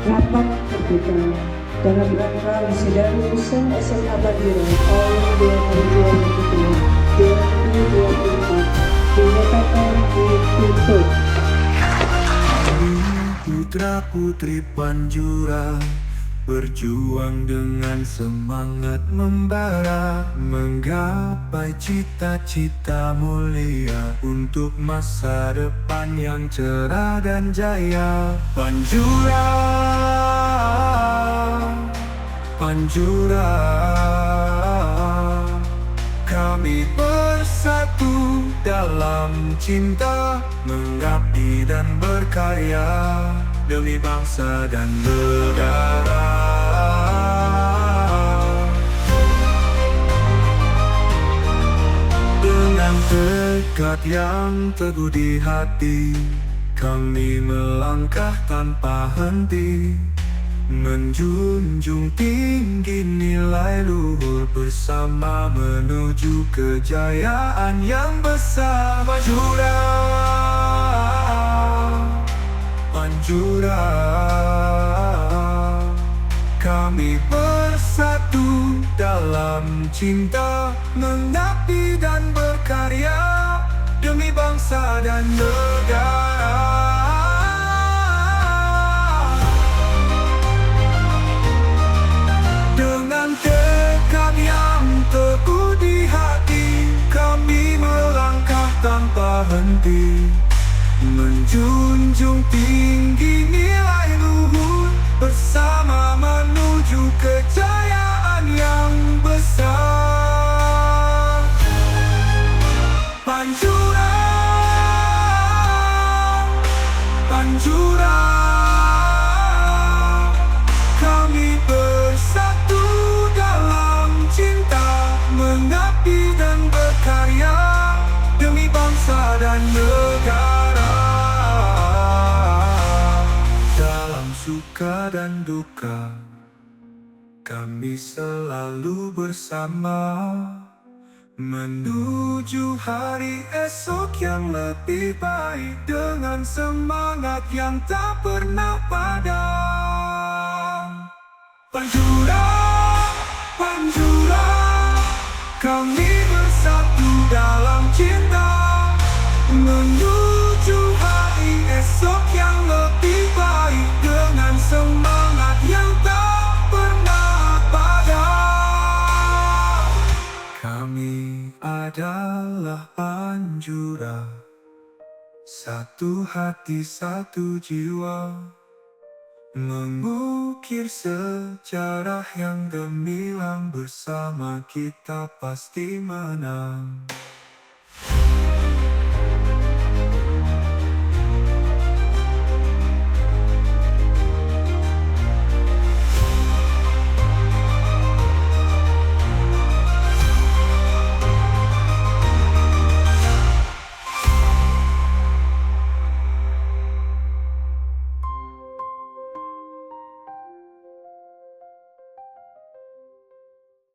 rapat terbuka dalam rangka wisuda lulusan SMA Madura tahun 2023-2024 dinyatakan ditutup. Putra-putri Panjura berjuang dengan semangat membara, menggapai cita-cita mulia untuk masa depan yang cerah dan jaya. Panjura, Panjura, kami bersatu dalam cinta, mengabdi dan berkarya demi bangsa dan negara. Dengan tekad yang teguh di hati, kami melangkah tanpa henti, menjunjung tinggi nilai luhur bersama menuju kejayaan yang besar. Panjura, Panjura, kami bersatu dalam cinta, mengabdi dan berkarya demi bangsa dan negara. Dengan tekad yang teguh di hati, kami melangkah tanpa henti, menjunjung tinggi nilai luhur bersama menuju kejayaan yang besar. Panjura, Panjura, kami bersatu dalam cinta, mengabdi dan berkarya demi bangsa dan negara. Dalam suka dan duka, kami selalu bersama, menuju hari esok yang lebih baik dengan semangat yang tak pernah padam. Panjura, Panjura, kami bersatu dalam cinta, menuju hari esok yang lebih baik dengan semangat yang tak pernah padam. Kami adalah Panjura, satu hati satu jiwa, mengukir sejarah yang gemilang, bersama kita pasti menang.